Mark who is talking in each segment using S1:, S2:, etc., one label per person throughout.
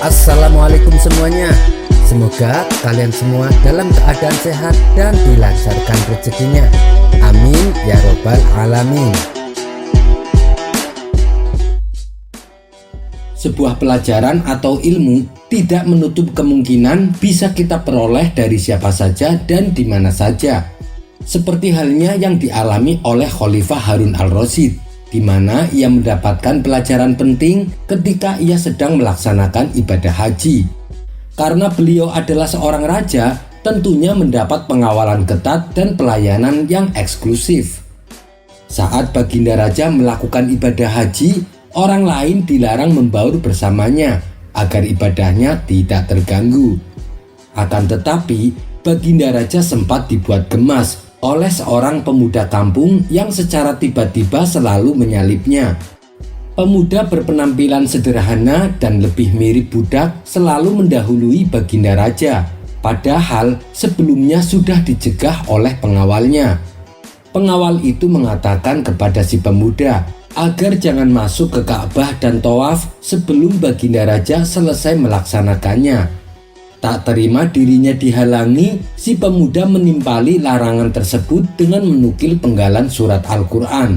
S1: Assalamualaikum semuanya. Semoga kalian semua dalam keadaan sehat dan dilancarkan rezekinya. Amin ya robbal alamin. Sebuah pelajaran atau ilmu tidak menutup kemungkinan bisa kita peroleh dari siapa saja dan di mana saja. Seperti halnya yang dialami oleh Khalifah Harun al-Rasyid, di mana ia mendapatkan pelajaran penting ketika ia sedang melaksanakan ibadah haji. Karena beliau adalah seorang raja, tentunya mendapat pengawalan ketat dan pelayanan yang eksklusif. Saat baginda raja melakukan ibadah haji, orang lain dilarang membaur bersamanya agar ibadahnya tidak terganggu. Akan tetapi, baginda raja sempat dibuat gemas oleh seorang pemuda kampung yang secara tiba-tiba selalu menyalipnya. Pemuda berpenampilan sederhana dan lebih mirip budak selalu mendahului baginda raja, padahal sebelumnya sudah dicegah oleh pengawalnya. Pengawal itu mengatakan kepada si pemuda agar jangan masuk ke Ka'bah dan tawaf sebelum baginda raja selesai melaksanakannya. Tak terima dirinya dihalangi, si pemuda menimpali larangan tersebut dengan menukil penggalan surat Al-Quran.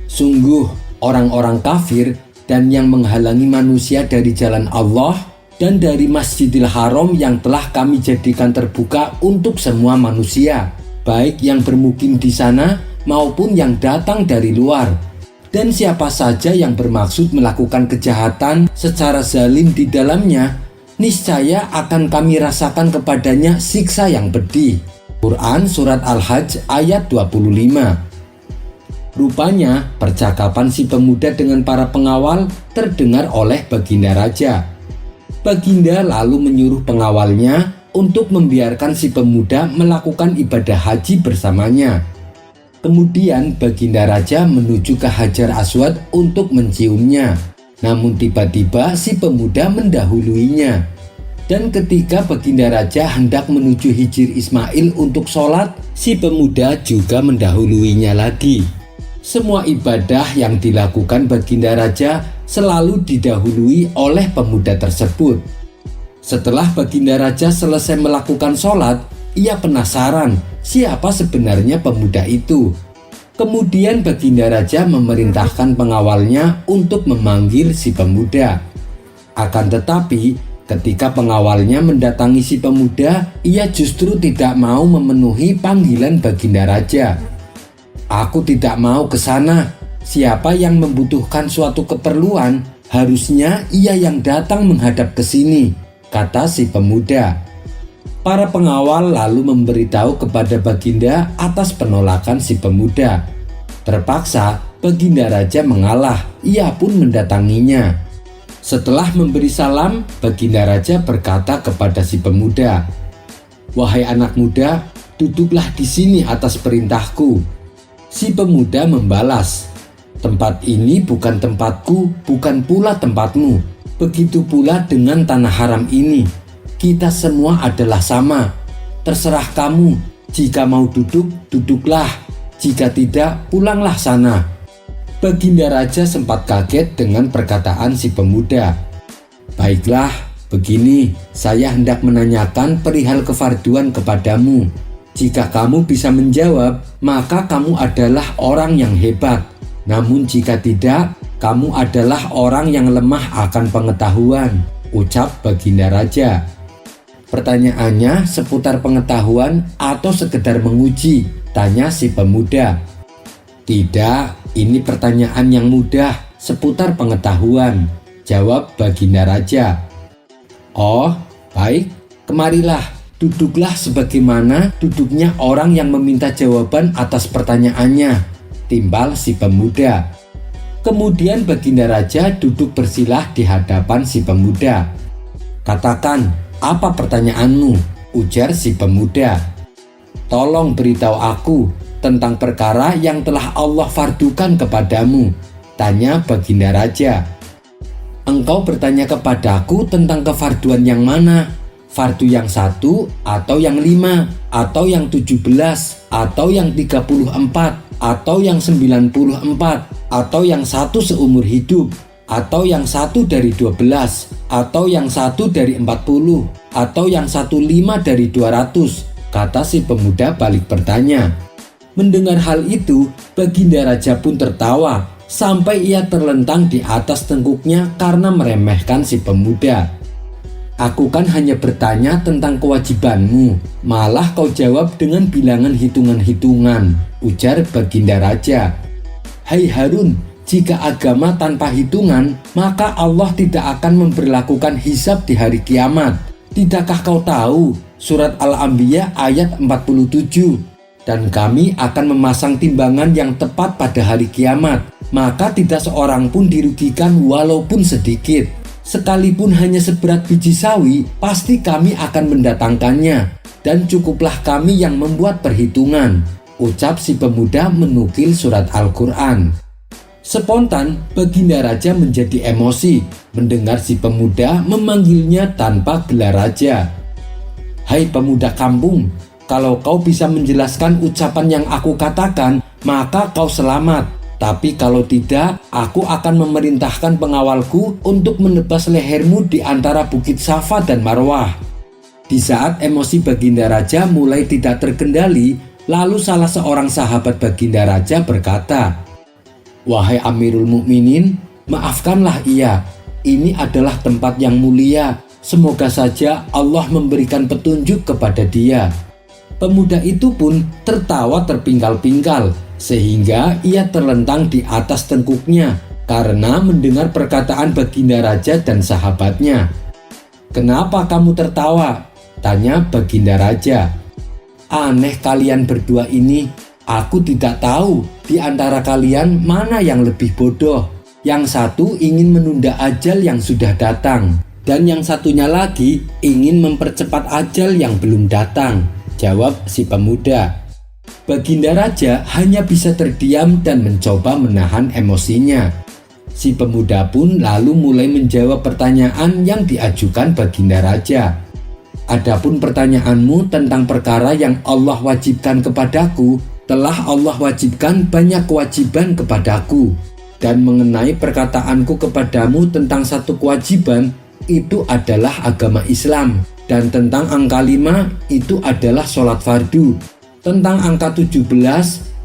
S1: Sungguh, orang-orang kafir dan yang menghalangi manusia dari jalan Allah dan dari Masjidil Haram yang telah kami jadikan terbuka untuk semua manusia, baik yang bermukim di sana maupun yang datang dari luar. Dan siapa saja yang bermaksud melakukan kejahatan secara zalim di dalamnya, niscaya akan kami rasakan kepadanya siksa yang pedih. Quran Surat Al-Hajj ayat 25. Rupanya percakapan si pemuda dengan para pengawal terdengar oleh baginda raja. Baginda lalu menyuruh pengawalnya untuk membiarkan si pemuda melakukan ibadah haji bersamanya. Kemudian baginda raja menuju ke Hajar Aswad untuk menciumnya. Namun tiba-tiba si pemuda mendahuluinya. Dan ketika baginda raja hendak menuju Hijr Ismail untuk sholat, si pemuda juga mendahuluinya lagi. Semua ibadah yang dilakukan baginda raja selalu didahului oleh pemuda tersebut. Setelah baginda raja selesai melakukan sholat, ia penasaran siapa sebenarnya pemuda itu. Kemudian baginda raja memerintahkan pengawalnya untuk memanggil si pemuda. Akan tetapi, ketika pengawalnya mendatangi si pemuda, ia justru tidak mau memenuhi panggilan baginda raja. "Aku tidak mau ke sana. Siapa yang membutuhkan suatu keperluan, harusnya ia yang datang menghadap ke sini," kata si pemuda. Para pengawal lalu memberitahu kepada baginda atas penolakan si pemuda. Terpaksa, baginda raja mengalah, ia pun mendatanginya. Setelah memberi salam, baginda raja berkata kepada si pemuda, "Wahai anak muda, duduklah di sini atas perintahku." Si pemuda membalas, "Tempat ini bukan tempatku, bukan pula tempatmu. Begitu pula dengan tanah haram ini. Kita semua adalah sama. Terserah kamu, jika mau duduk, duduklah. Jika tidak, pulanglah sana." Baginda raja sempat kaget dengan perkataan si pemuda. "Baiklah, begini, saya hendak menanyakan perihal kefarduan kepadamu. Jika kamu bisa menjawab, maka kamu adalah orang yang hebat. Namun jika tidak, kamu adalah orang yang lemah akan pengetahuan," ucap baginda raja. "Pertanyaannya seputar pengetahuan atau sekedar menguji?" tanya si pemuda. "Tidak, ini pertanyaan yang mudah seputar pengetahuan," jawab baginda raja. "Oh, baik, kemarilah, duduklah sebagaimana duduknya orang yang meminta jawaban atas pertanyaannya," timbal si pemuda. Kemudian baginda raja duduk bersilah di hadapan si pemuda. "Katakan, apa pertanyaanmu?" ujar si pemuda. "Tolong beritahu aku tentang perkara yang telah Allah fardukan kepadamu," tanya baginda raja. "Engkau bertanya kepadaku tentang kefarduan yang mana? Fardu yang 1 atau yang 5 atau yang 17 atau yang 34 atau yang 94 atau yang 1 seumur hidup?" atau yang 1 dari 12, atau yang 1 dari 40, atau yang 1/5 dari 200, kata si pemuda balik bertanya. Mendengar hal itu, Baginda Raja pun tertawa sampai ia terlentang di atas tengkuknya karena meremehkan si pemuda. Aku kan hanya bertanya tentang kewajibanmu, malah kau jawab dengan bilangan hitungan-hitungan, ujar Baginda Raja. Hai Harun, jika agama tanpa hitungan, maka Allah tidak akan memberlakukan hisab di hari kiamat. Tidakkah kau tahu surat Al-Anbiya ayat 47? Dan kami akan memasang timbangan yang tepat pada hari kiamat, maka tidak seorang pun dirugikan walaupun sedikit. Sekalipun hanya seberat biji sawi, pasti kami akan mendatangkannya, dan cukuplah kami yang membuat perhitungan, ucap si pemuda menukil surat Al-Quran. Spontan, Baginda Raja menjadi emosi mendengar si pemuda memanggilnya tanpa gelar raja. Hai pemuda kampung, kalau kau bisa menjelaskan ucapan yang aku katakan, maka kau selamat. Tapi kalau tidak, aku akan memerintahkan pengawalku untuk menebas lehermu di antara Bukit Safa dan Marwah. Di saat emosi Baginda Raja mulai tidak terkendali, lalu salah seorang sahabat Baginda Raja berkata, Wahai Amirul Mukminin, maafkanlah ia. Ini adalah tempat yang mulia. Semoga saja Allah memberikan petunjuk kepada dia. Pemuda itu pun tertawa terpingkal-pingkal, sehingga ia terlentang di atas tengkuknya karena mendengar perkataan Baginda Raja dan sahabatnya. Kenapa kamu tertawa? Tanya Baginda Raja. Aneh kalian berdua ini, aku tidak tahu di antara kalian mana yang lebih bodoh. Yang satu ingin menunda ajal yang sudah datang, dan yang satunya lagi ingin mempercepat ajal yang belum datang, jawab si pemuda. Baginda Raja hanya bisa terdiam dan mencoba menahan emosinya. Si pemuda pun lalu mulai menjawab pertanyaan yang diajukan Baginda Raja. Adapun pertanyaanmu tentang perkara yang Allah wajibkan kepadaku, telah Allah wajibkan banyak kewajiban kepadaku. Dan mengenai perkataanku kepadamu tentang satu kewajiban, itu adalah agama Islam. Dan tentang angka 5, itu adalah sholat fardu. Tentang angka 17,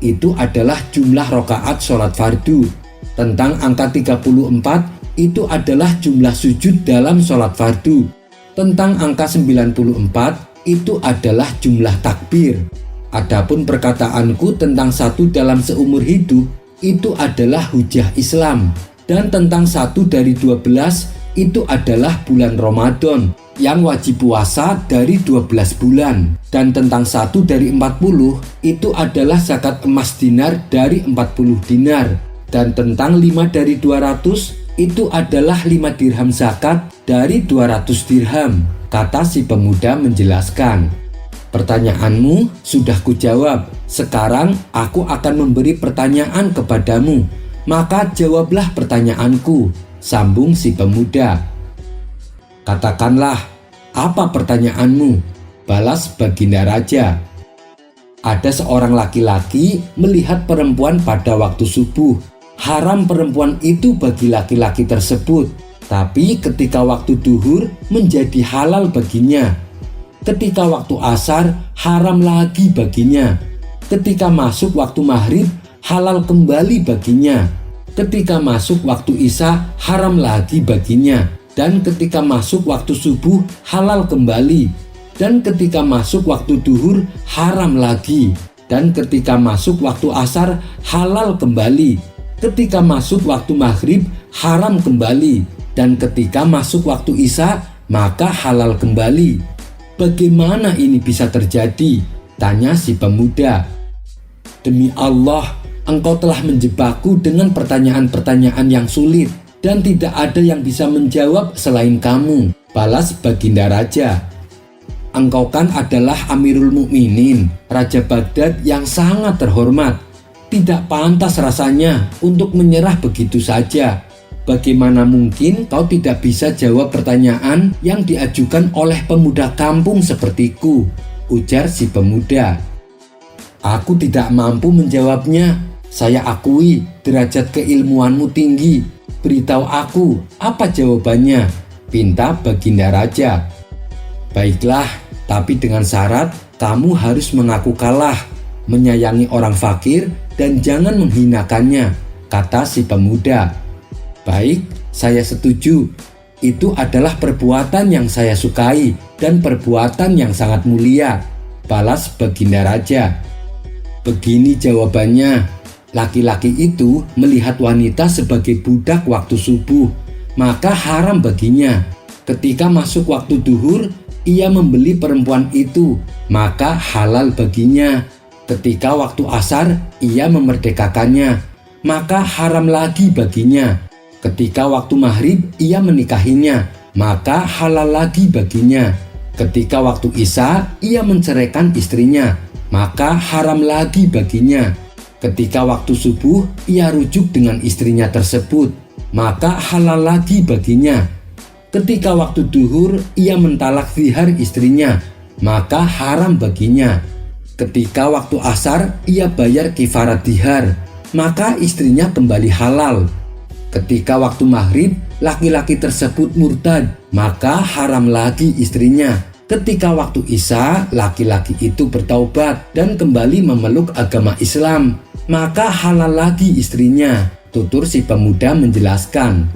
S1: itu adalah jumlah rakaat sholat fardu. Tentang angka 34, itu adalah jumlah sujud dalam sholat fardu. Tentang angka 94, itu adalah jumlah takbir. Adapun perkataanku tentang satu dalam seumur hidup, itu adalah hujah Islam. Dan tentang 1 dari 12, itu adalah bulan Ramadan yang wajib puasa dari 12 bulan. Dan tentang 1 dari 40, itu adalah zakat emas dinar dari 40 dinar. Dan tentang 5 dari 200, itu adalah 5 dirham zakat dari 200 dirham, kata si pemuda menjelaskan. Pertanyaanmu sudah kujawab. Sekarang aku akan memberi pertanyaan kepadamu. Maka jawablah pertanyaanku, sambung si pemuda. Katakanlah, apa pertanyaanmu? Balas Baginda Raja. Ada seorang laki-laki melihat perempuan pada waktu subuh. Haram perempuan itu bagi laki-laki tersebut. Tapi ketika waktu duhur menjadi halal baginya. Ketika waktu asar haram lagi baginya. Ketika masuk waktu maghrib halal kembali baginya. Ketika masuk waktu isya haram lagi baginya. Dan ketika masuk waktu subuh halal kembali. Dan ketika masuk waktu duhur haram lagi. Dan ketika masuk waktu asar halal kembali. Ketika masuk waktu maghrib haram kembali. Dan ketika masuk waktu isya maka halal kembali. Bagaimana ini bisa terjadi? Tanya si pemuda. Demi Allah, engkau telah menjebakku dengan pertanyaan-pertanyaan yang sulit. Dan tidak ada yang bisa menjawab selain kamu, balas Baginda Raja. Engkau kan adalah Amirul Mukminin, Raja Baghdad yang sangat terhormat. Tidak pantas rasanya untuk menyerah begitu saja. Bagaimana mungkin kau tidak bisa jawab pertanyaan yang diajukan oleh pemuda kampung sepertiku, ujar si pemuda. Aku tidak mampu menjawabnya. Saya akui derajat keilmuanmu tinggi, beritahu aku apa jawabannya, pinta Baginda Raja. Baiklah, tapi dengan syarat kamu harus mengaku kalah, menyayangi orang fakir dan jangan menghinakannya, kata si pemuda. Baik, saya setuju. Itu adalah perbuatan yang saya sukai dan perbuatan yang sangat mulia, balas Baginda Raja. Begini jawabannya, laki-laki itu melihat wanita sebagai budak waktu subuh, maka haram baginya. Ketika masuk waktu duhur, ia membeli perempuan itu, maka halal baginya. Ketika waktu asar, ia memerdekakannya, maka haram lagi baginya. Ketika waktu maghrib, ia menikahinya, maka halal lagi baginya. Ketika waktu isya, ia menceraikan istrinya, maka haram lagi baginya. Ketika waktu subuh, ia rujuk dengan istrinya tersebut, maka halal lagi baginya. Ketika waktu duhur, ia mentalak zihar istrinya, maka haram baginya. Ketika waktu asar, ia bayar kifarat dihar, maka istrinya kembali halal. Ketika waktu maghrib, laki-laki tersebut murtad, maka haram lagi istrinya. Ketika waktu isya, laki-laki itu bertaubat dan kembali memeluk agama Islam, maka halal lagi istrinya, tutur si pemuda menjelaskan.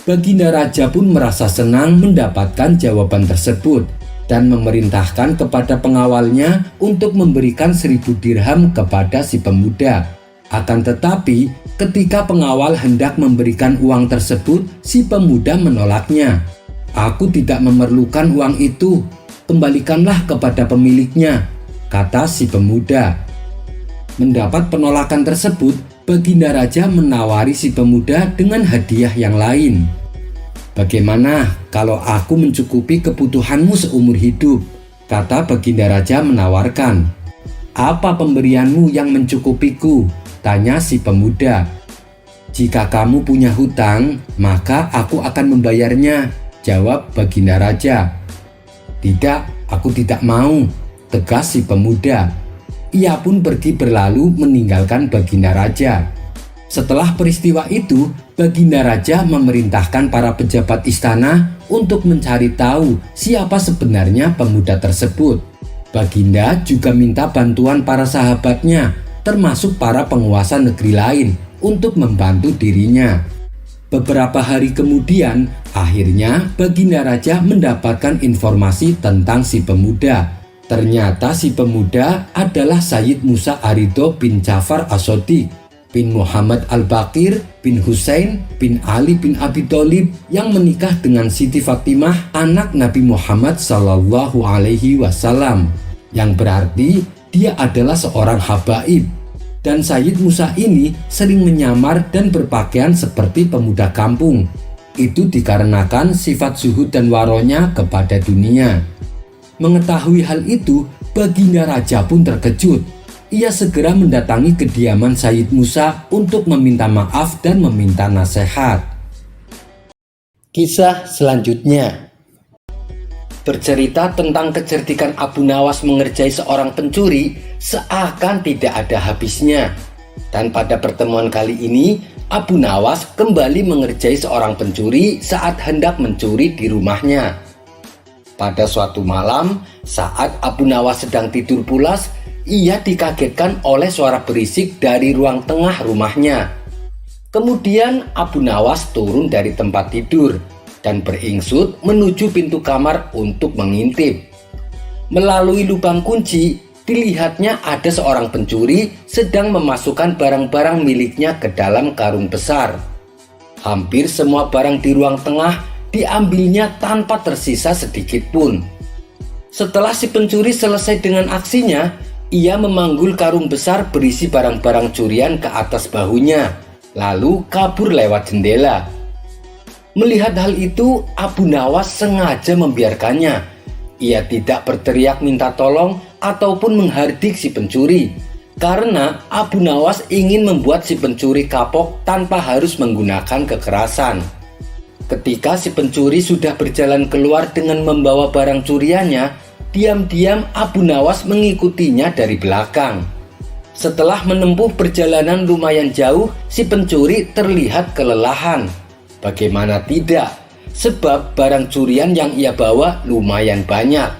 S1: Baginda Raja pun merasa senang mendapatkan jawaban tersebut dan memerintahkan kepada pengawalnya untuk memberikan 1000 dirham kepada si pemuda. Akan tetapi, ketika pengawal hendak memberikan uang tersebut, si pemuda menolaknya. Aku tidak memerlukan uang itu, kembalikanlah kepada pemiliknya, kata si pemuda. Mendapat penolakan tersebut, Baginda Raja menawari si pemuda dengan hadiah yang lain. Bagaimana kalau aku mencukupi kebutuhanmu seumur hidup? Kata Baginda Raja menawarkan. Apa pemberianmu yang mencukupiku? Tanya si pemuda. Jika kamu punya hutang, maka aku akan membayarnya, jawab Baginda Raja. Tidak, aku tidak mau, tegas si pemuda. Ia pun pergi berlalu meninggalkan Baginda Raja. Setelah peristiwa itu, Baginda Raja memerintahkan para pejabat istana untuk mencari tahu siapa sebenarnya pemuda tersebut. Baginda juga minta bantuan para sahabatnya, termasuk para penguasa negeri lain, untuk membantu dirinya. Beberapa hari kemudian, akhirnya Baginda Raja mendapatkan informasi tentang si pemuda. Ternyata si pemuda adalah Sayyid Musa Aridho bin Ja'far As-Shadiq bin Muhammad Al-Baqir bin Husain bin Ali bin Abi Thalib yang menikah dengan Siti Fatimah, anak Nabi Muhammad Sallallahu Alaihi Wasallam, yang berarti dia adalah seorang habaib. Dan Sayyid Musa ini sering menyamar dan berpakaian seperti pemuda kampung. Itu dikarenakan sifat zuhud dan waronya kepada dunia. Mengetahui hal itu, Baginda Raja pun terkejut. Ia segera mendatangi kediaman Sayyid Musa untuk meminta maaf dan meminta nasihat. Kisah selanjutnya bercerita tentang kecerdikan Abu Nawas mengerjai seorang pencuri seakan tidak ada habisnya. Dan pada pertemuan kali ini, Abu Nawas kembali mengerjai seorang pencuri saat hendak mencuri di rumahnya. Pada suatu malam, saat Abu Nawas sedang tidur pulas, ia dikagetkan oleh suara berisik dari ruang tengah rumahnya. Kemudian Abu Nawas turun dari tempat tidur dan beringsut menuju pintu kamar untuk mengintip. Melalui lubang kunci, dilihatnya ada seorang pencuri sedang memasukkan barang-barang miliknya ke dalam karung besar. Hampir semua barang di ruang tengah diambilnya tanpa tersisa sedikit pun. Setelah si pencuri selesai dengan aksinya, ia memanggul karung besar berisi barang-barang curian ke atas bahunya, lalu kabur lewat jendela. Melihat hal itu, Abu Nawas sengaja membiarkannya. Ia tidak berteriak minta tolong ataupun menghardik si pencuri, karena Abu Nawas ingin membuat si pencuri kapok tanpa harus menggunakan kekerasan. Ketika si pencuri sudah berjalan keluar dengan membawa barang curiannya, diam-diam Abu Nawas mengikutinya dari belakang. Setelah menempuh perjalanan lumayan jauh, si pencuri terlihat kelelahan. Bagaimana tidak, sebab barang curian yang ia bawa lumayan banyak.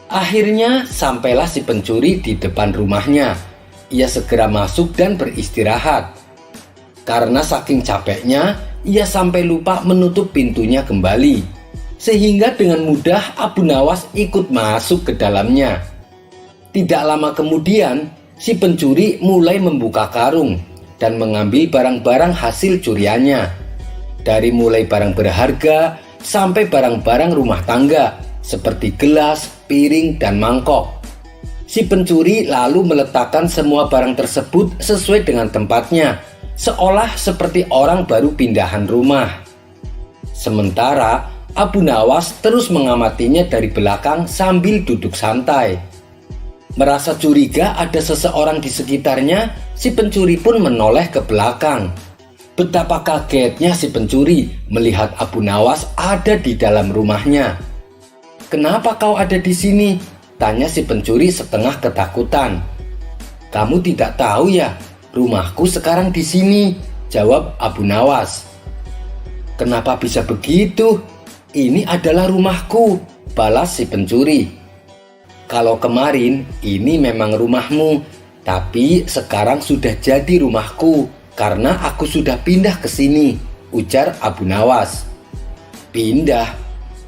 S1: Akhirnya sampailah si pencuri di depan rumahnya. Ia segera masuk dan beristirahat. Karena saking capeknya, ia sampai lupa menutup pintunya kembali. Sehingga dengan mudah Abu Nawas ikut masuk ke dalamnya. Tidak lama kemudian, si pencuri mulai membuka karung dan mengambil barang-barang hasil curiannya. Dari mulai barang berharga sampai barang-barang rumah tangga seperti gelas, piring, dan mangkok. Si pencuri lalu meletakkan semua barang tersebut sesuai dengan tempatnya, seolah seperti orang baru pindahan rumah. Sementara Abu Nawas terus mengamatinya dari belakang sambil duduk santai. Merasa curiga ada seseorang di sekitarnya, si pencuri pun menoleh ke belakang. Betapa kagetnya si pencuri melihat Abu Nawas ada di dalam rumahnya. "Kenapa kau ada di sini?" tanya si pencuri setengah ketakutan. "Kamu tidak tahu ya, rumahku sekarang di sini," jawab Abu Nawas. "Kenapa bisa begitu? Ini adalah rumahku," balas si pencuri. "Kalau kemarin ini memang rumahmu, tapi sekarang sudah jadi rumahku karena aku sudah pindah ke sini," ujar Abu Nawas. "Pindah?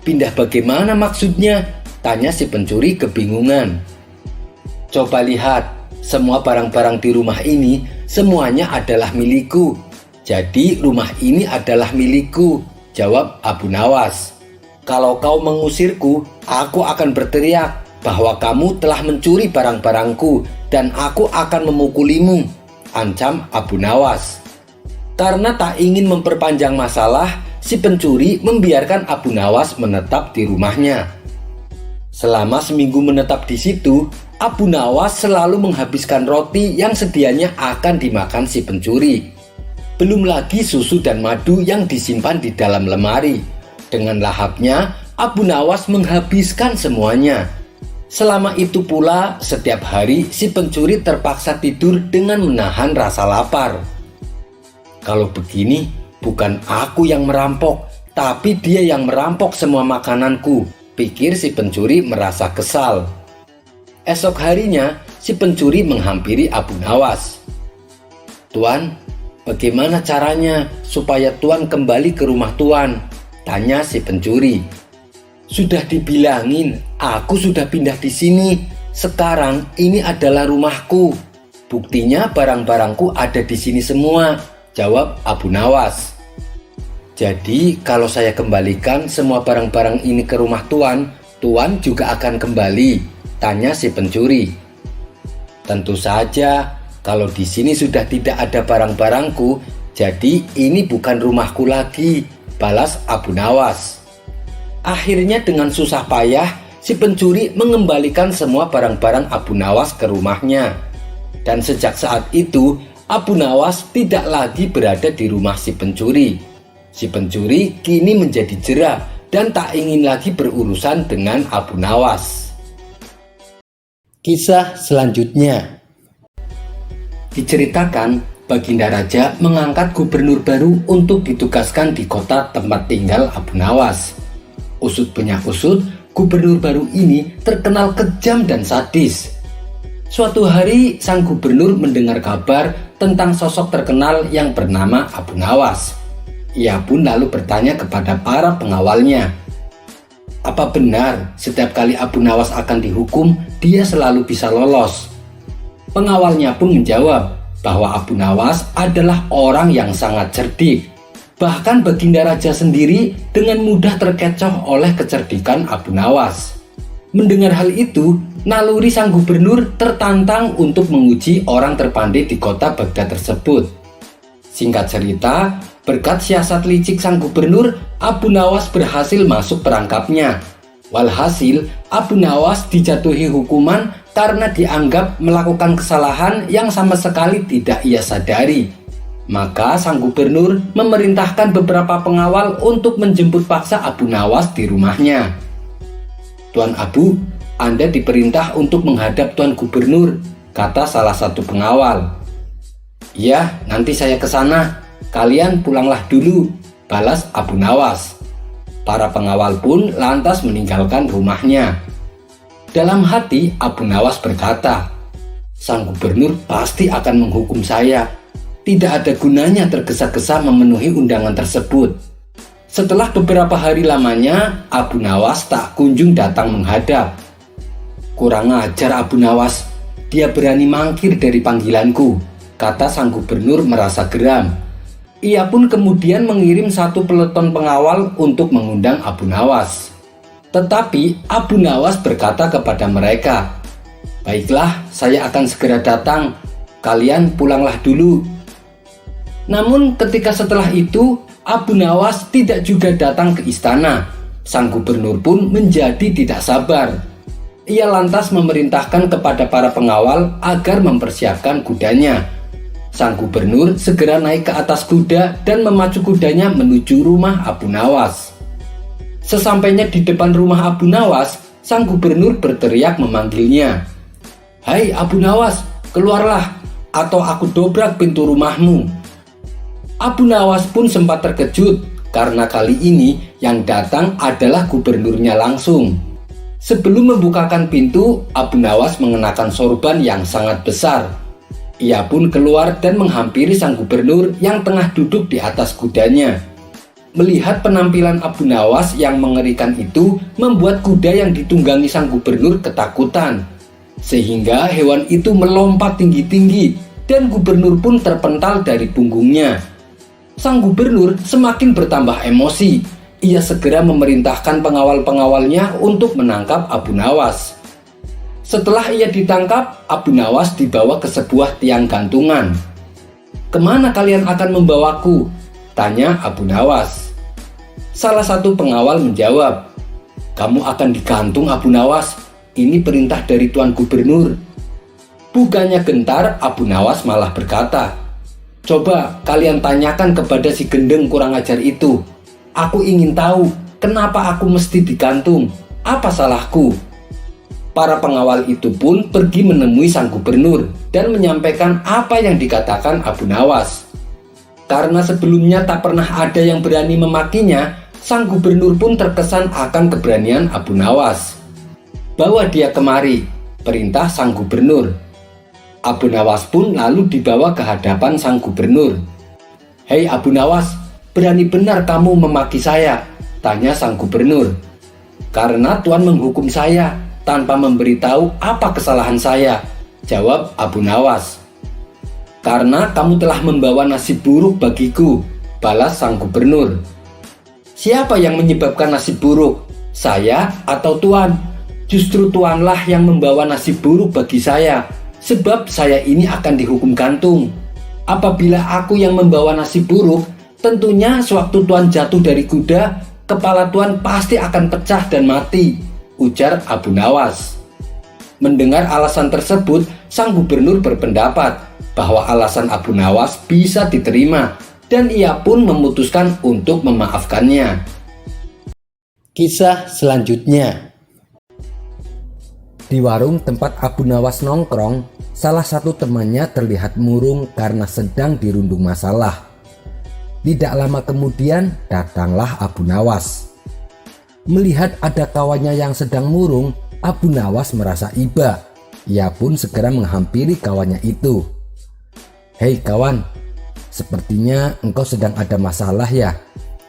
S1: Pindah bagaimana maksudnya?" tanya si pencuri kebingungan. "Coba lihat, semua barang-barang di rumah ini semuanya adalah milikku. Jadi rumah ini adalah milikku," jawab Abu Nawas. "Kalau kau mengusirku, aku akan berteriak bahwa kamu telah mencuri barang-barangku dan aku akan memukulimu," ancam Abu Nawas. Karena tak ingin memperpanjang masalah, si pencuri membiarkan Abu Nawas menetap di rumahnya. Selama seminggu menetap di situ, Abu Nawas selalu menghabiskan roti yang sedianya akan dimakan si pencuri. Belum lagi susu dan madu yang disimpan di dalam lemari. Dengan lahapnya, Abu Nawas menghabiskan semuanya. Selama itu pula, setiap hari si pencuri terpaksa tidur dengan menahan rasa lapar. "Kalau begini, bukan aku yang merampok, tapi dia yang merampok semua makananku," pikir si pencuri merasa kesal. Esok harinya, si pencuri menghampiri Abu Nawas. "Tuan, bagaimana caranya supaya Tuan kembali ke rumah Tuan?" tanya si pencuri. "Sudah dibilangin, aku sudah pindah di sini. Sekarang ini adalah rumahku. Buktinya barang-barangku ada di sini semua," jawab Abu Nawas. "Jadi kalau saya kembalikan semua barang-barang ini ke rumah Tuan, Tuan juga akan kembali?" tanya si pencuri. "Tentu saja, kalau di sini sudah tidak ada barang-barangku, jadi ini bukan rumahku lagi," balas Abu Nawas. Akhirnya dengan susah payah, si pencuri mengembalikan semua barang-barang Abu Nawas ke rumahnya. Dan sejak saat itu, Abu Nawas tidak lagi berada di rumah si pencuri. Si pencuri kini menjadi jera dan tak ingin lagi berurusan dengan Abu Nawas. Kisah selanjutnya diceritakan, Baginda Raja mengangkat gubernur baru untuk ditugaskan di kota tempat tinggal Abu Nawas. Usut punya usut, gubernur baru ini terkenal kejam dan sadis. Suatu hari, sang gubernur mendengar kabar tentang sosok terkenal yang bernama Abu Nawas. Ia pun lalu bertanya kepada para pengawalnya, "Apa benar setiap kali Abu Nawas akan dihukum, dia selalu bisa lolos?" Pengawalnya pun menjawab bahwa Abu Nawas adalah orang yang sangat cerdik. Bahkan Baginda Raja sendiri dengan mudah terkecoh oleh kecerdikan Abu Nawas. Mendengar hal itu, naluri sang gubernur tertantang untuk menguji orang terpandai di kota Baghdad tersebut. Singkat cerita, berkat siasat licik sang gubernur, Abu Nawas berhasil masuk perangkapnya. Walhasil, Abu Nawas dijatuhi hukuman karena dianggap melakukan kesalahan yang sama sekali tidak ia sadari. Maka sang gubernur memerintahkan beberapa pengawal untuk menjemput paksa Abu Nawas di rumahnya. "Tuan Abu, Anda diperintah untuk menghadap Tuan Gubernur," kata salah satu pengawal. "Ya, nanti saya ke sana. Kalian pulanglah dulu," balas Abu Nawas. Para pengawal pun lantas meninggalkan rumahnya. Dalam hati, Abu Nawas berkata, "Sang gubernur pasti akan menghukum saya. Tidak ada gunanya tergesa-gesa memenuhi undangan tersebut." Setelah beberapa hari lamanya, Abu Nawas tak kunjung datang menghadap. "Kurang ajar Abu Nawas, dia berani mangkir dari panggilanku," kata sang gubernur merasa geram. Ia pun kemudian mengirim satu peleton pengawal untuk mengundang Abu Nawas. Tetapi Abu Nawas berkata kepada mereka, "Baiklah, saya akan segera datang. Kalian pulanglah dulu." Namun ketika setelah itu, Abu Nawas tidak juga datang ke istana. Sang gubernur pun menjadi tidak sabar. Ia lantas memerintahkan kepada para pengawal agar mempersiapkan kudanya. Sang gubernur segera naik ke atas kuda dan memacu kudanya menuju rumah Abu Nawas. Sesampainya di depan rumah Abu Nawas, sang gubernur berteriak memanggilnya. "Hai Abu Nawas, keluarlah, atau aku dobrak pintu rumahmu." Abu Nawas pun sempat terkejut karena kali ini yang datang adalah gubernurnya langsung. Sebelum membukakan pintu, Abu Nawas mengenakan sorban yang sangat besar. Ia pun keluar dan menghampiri sang gubernur yang tengah duduk di atas kudanya. Melihat penampilan Abu Nawas yang mengerikan itu membuat kuda yang ditunggangi sang gubernur ketakutan. Sehingga hewan itu melompat tinggi-tinggi dan gubernur pun terpental dari punggungnya. Sang gubernur semakin bertambah emosi. Ia segera memerintahkan pengawal-pengawalnya untuk menangkap Abu Nawas. Setelah ia ditangkap, Abu Nawas dibawa ke sebuah tiang gantungan. "Kemana kalian akan membawaku?" tanya Abu Nawas. Salah satu pengawal menjawab, "Kamu akan digantung Abu Nawas. Ini perintah dari Tuan Gubernur." Bukannya gentar, Abu Nawas malah berkata, "Coba kalian tanyakan kepada si gendeng kurang ajar itu. Aku ingin tahu kenapa aku mesti digantung. Apa salahku?" Para pengawal itu pun pergi menemui sang gubernur dan menyampaikan apa yang dikatakan Abu Nawas. Karena sebelumnya tak pernah ada yang berani memakinya, sang gubernur pun terkesan akan keberanian Abu Nawas. "Bawa dia kemari," perintah sang gubernur. Abu Nawas pun lalu dibawa ke hadapan sang gubernur. "Hei Abu Nawas, berani benar kamu memaki saya?" tanya sang gubernur. "Karena Tuan menghukum saya tanpa memberitahu apa kesalahan saya," jawab Abu Nawas. "Karena kamu telah membawa nasib buruk bagiku," balas sang gubernur. "Siapa yang menyebabkan nasib buruk? Saya atau Tuan? Justru Tuanlah yang membawa nasib buruk bagi saya. Sebab saya ini akan dihukum gantung. Apabila aku yang membawa nasib buruk, tentunya sewaktu Tuan jatuh dari kuda, kepala Tuan pasti akan pecah dan mati," ujar Abu Nawas. Mendengar alasan tersebut, sang gubernur berpendapat bahwa alasan Abu Nawas bisa diterima dan ia pun memutuskan untuk memaafkannya. Kisah selanjutnya. Di warung tempat Abu Nawas nongkrong, salah satu temannya terlihat murung karena sedang dirundung masalah. Tidak lama kemudian datanglah Abu Nawas. Melihat ada kawannya yang sedang murung, Abu Nawas merasa iba. Ia pun segera menghampiri kawannya itu. "Hei kawan, sepertinya engkau sedang ada masalah ya?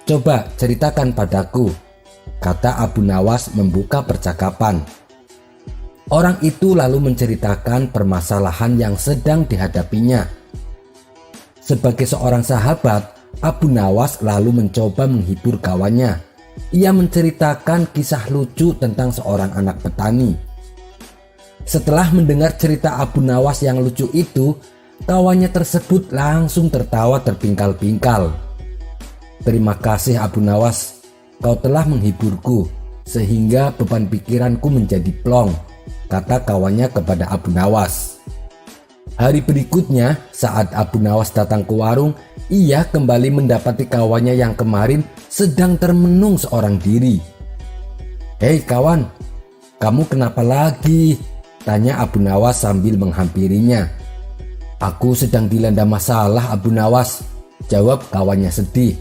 S1: Coba ceritakan padaku," kata Abu Nawas membuka percakapan. Orang itu lalu menceritakan permasalahan yang sedang dihadapinya. Sebagai seorang sahabat, Abu Nawas lalu mencoba menghibur kawannya. Ia menceritakan kisah lucu tentang seorang anak petani. Setelah mendengar cerita Abu Nawas yang lucu itu, kawannya tersebut langsung tertawa terpingkal-pingkal. "Terima kasih Abu Nawas, kau telah menghiburku sehingga beban pikiranku menjadi plong," kata kawannya kepada Abu Nawas. Hari berikutnya, saat Abu Nawas datang ke warung, ia kembali mendapati kawannya yang kemarin sedang termenung seorang diri. "Hei kawan, kamu kenapa lagi?" Tanya Abu Nawas sambil menghampirinya. Aku sedang dilanda masalah, Abu Nawas, jawab kawannya sedih.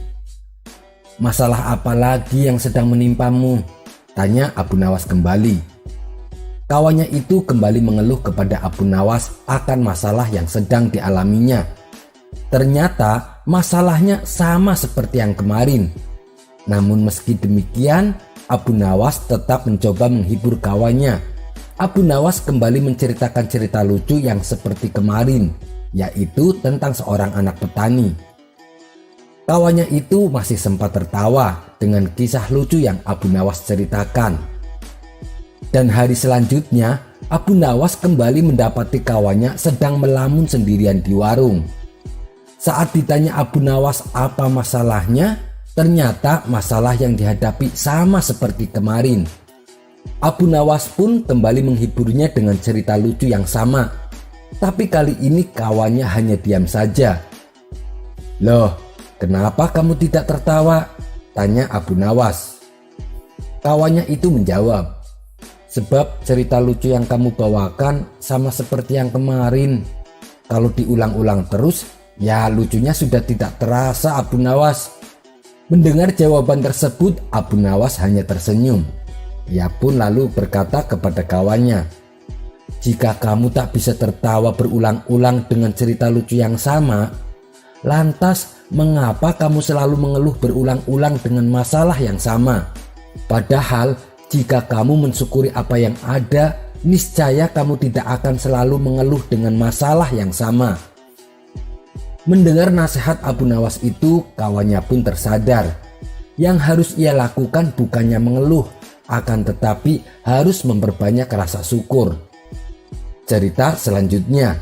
S1: Masalah apa lagi yang sedang menimpamu? Tanya Abu Nawas kembali. Kawannya itu kembali mengeluh kepada Abu Nawas akan masalah yang sedang dialaminya. Ternyata masalahnya sama seperti yang kemarin. Namun meski demikian, Abu Nawas tetap mencoba menghibur kawannya. Abu Nawas kembali menceritakan cerita lucu yang seperti kemarin, yaitu tentang seorang anak petani. Kawannya itu masih sempat tertawa dengan kisah lucu yang Abu Nawas ceritakan. Dan hari selanjutnya, Abu Nawas kembali mendapati kawannya sedang melamun sendirian di warung. Saat ditanya Abu Nawas apa masalahnya, ternyata masalah yang dihadapi sama seperti kemarin. Abu Nawas pun kembali menghiburnya dengan cerita lucu yang sama. Tapi kali ini kawannya hanya diam saja. Loh, kenapa kamu tidak tertawa? Tanya Abu Nawas. Kawannya itu menjawab, sebab cerita lucu yang kamu bawakan sama seperti yang kemarin. Kalau diulang-ulang terus, ya lucunya sudah tidak terasa, Abu Nawas. Mendengar jawaban tersebut, Abu Nawas hanya tersenyum. Ia pun lalu berkata kepada kawannya, jika kamu tak bisa tertawa berulang-ulang dengan cerita lucu yang sama, lantas mengapa kamu selalu mengeluh berulang-ulang dengan masalah yang sama? Padahal jika kamu mensyukuri apa yang ada, niscaya kamu tidak akan selalu mengeluh dengan masalah yang sama. Mendengar nasihat Abu Nawas itu, kawannya pun tersadar. Yang harus ia lakukan bukannya mengeluh, akan tetapi harus memperbanyak rasa syukur. Cerita selanjutnya.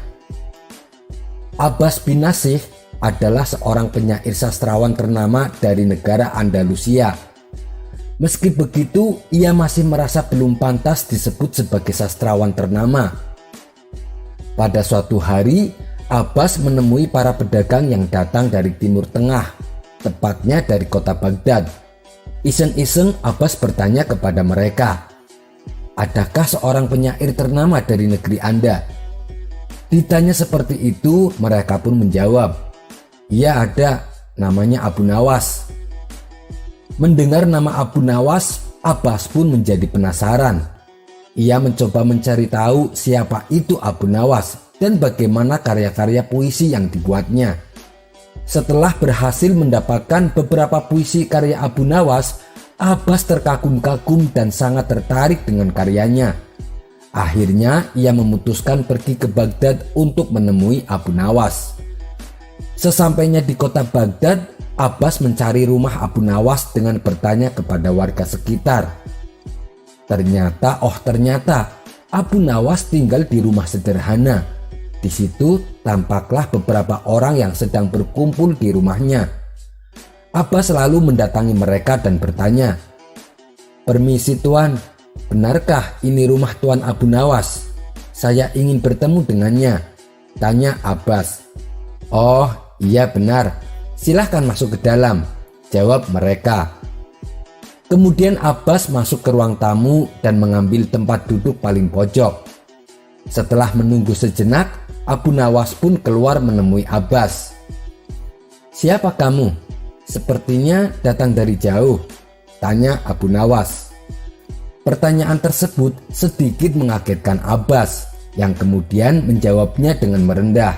S1: Abbas bin Nasih adalah seorang penyair sastrawan ternama dari negara Andalusia. Meski begitu, ia masih merasa belum pantas disebut sebagai sastrawan ternama. Pada suatu hari, Abbas menemui para pedagang yang datang dari Timur Tengah, tepatnya dari kota Baghdad. Iseng-iseng Abbas bertanya kepada mereka, adakah seorang penyair ternama dari negeri Anda? Ditanya seperti itu, mereka pun menjawab, iya ada, namanya Abu Nawas. Mendengar nama Abu Nawas, Abbas pun menjadi penasaran. Ia mencoba mencari tahu siapa itu Abu Nawas dan bagaimana karya-karya puisi yang dibuatnya. Setelah berhasil mendapatkan beberapa puisi karya Abu Nawas, Abbas terkagum-kagum dan sangat tertarik dengan karyanya. Akhirnya ia memutuskan pergi ke Baghdad untuk menemui Abu Nawas. Sesampainya di kota Baghdad, Abbas mencari rumah Abu Nawas dengan bertanya kepada warga sekitar. Ternyata Abu Nawas tinggal di rumah sederhana. Di situ tampaklah beberapa orang yang sedang berkumpul di rumahnya. Abbas selalu mendatangi mereka dan bertanya, permisi tuan, benarkah ini rumah tuan Abu Nawas? Saya ingin bertemu dengannya, tanya Abbas. Oh iya benar, silahkan masuk ke dalam, jawab mereka. Kemudian Abbas masuk ke ruang tamu dan mengambil tempat duduk paling pojok. Setelah menunggu sejenak, Abu Nawas pun keluar menemui Abbas. Siapa kamu? Sepertinya datang dari jauh, tanya Abu Nawas. Pertanyaan tersebut sedikit mengagetkan Abbas, yang kemudian menjawabnya dengan merendah.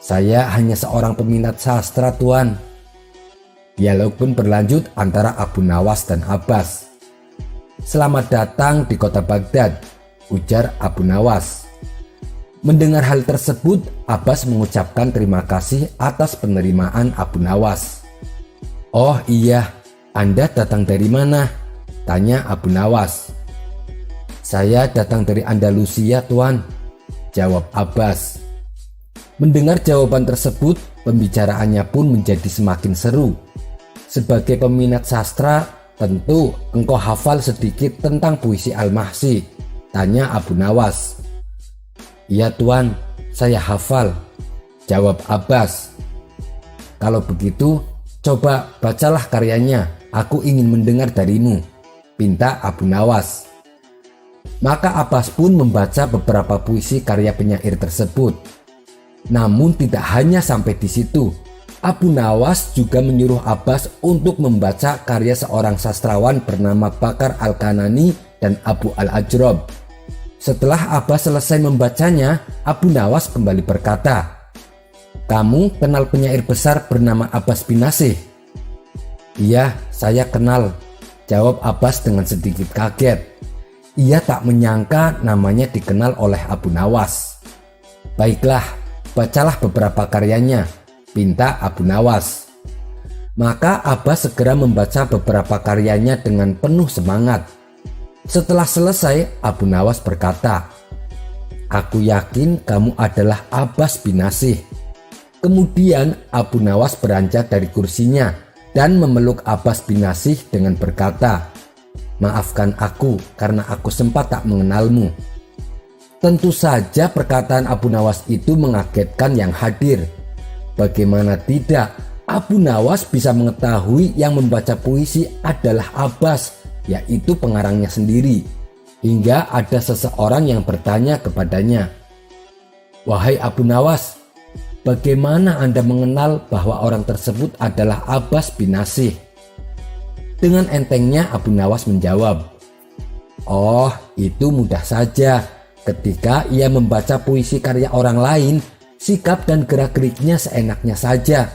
S1: Saya hanya seorang peminat sastra tuan. Dialog pun berlanjut antara Abu Nawas dan Abbas. Selamat datang di kota Baghdad, ujar Abu Nawas. Mendengar hal tersebut, Abbas mengucapkan terima kasih atas penerimaan Abu Nawas. Oh iya, Anda datang dari mana? Tanya Abu Nawas. Saya datang dari Andalusia tuan, jawab Abbas. Mendengar jawaban tersebut, pembicaraannya pun menjadi semakin seru. Sebagai peminat sastra, tentu engkau hafal sedikit tentang puisi Al-Mahsi, tanya Abu Nawas. Iya tuan, saya hafal, jawab Abbas. Kalau begitu, coba bacalah karyanya, aku ingin mendengar darimu, pinta Abu Nawas. Maka Abbas pun membaca beberapa puisi karya penyair tersebut. Namun tidak hanya sampai di situ. Abu Nawas juga menyuruh Abbas untuk membaca karya seorang sastrawan bernama Bakar Al-Kanani dan Abu Al-Ajrob. Setelah Abbas selesai membacanya, Abu Nawas kembali berkata, "Kamu kenal penyair besar bernama Abbas bin Nasih?" "Iya, saya kenal," jawab Abbas dengan sedikit kaget. Ia tak menyangka namanya dikenal oleh Abu Nawas. "Baiklah, bacalah beberapa karyanya," pinta Abu Nawas. Maka Abbas segera membaca beberapa karyanya dengan penuh semangat. Setelah selesai, Abu Nawas berkata, "Aku yakin kamu adalah Abbas bin Nasih." Kemudian Abu Nawas beranjak dari kursinya dan memeluk Abbas bin Nasih dengan berkata, "Maafkan aku karena aku sempat tak mengenalmu." Tentu saja perkataan Abu Nawas itu mengagetkan yang hadir. Bagaimana tidak, Abu Nawas bisa mengetahui yang membaca puisi adalah Abbas, yaitu pengarangnya sendiri. Hingga ada seseorang yang bertanya kepadanya, "Wahai Abu Nawas, bagaimana Anda mengenal bahwa orang tersebut adalah Abbas bin Nasih?" Dengan entengnya Abu Nawas menjawab, "Oh, itu mudah saja. Ketika ia membaca puisi karya orang lain, sikap dan gerak-geriknya seenaknya saja.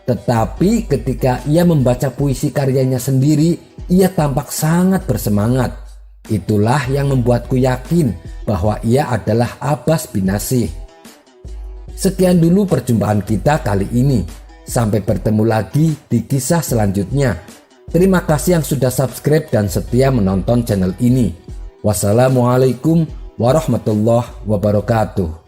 S1: Tetapi ketika ia membaca puisi karyanya sendiri, ia tampak sangat bersemangat. Itulah yang membuatku yakin bahwa ia adalah Abbas bin Nasih." Sekian dulu perjumpaan kita kali ini. Sampai bertemu lagi di kisah selanjutnya. Terima kasih yang sudah subscribe dan setia menonton channel ini. Wassalamualaikum warahmatullahi wabarakatuh.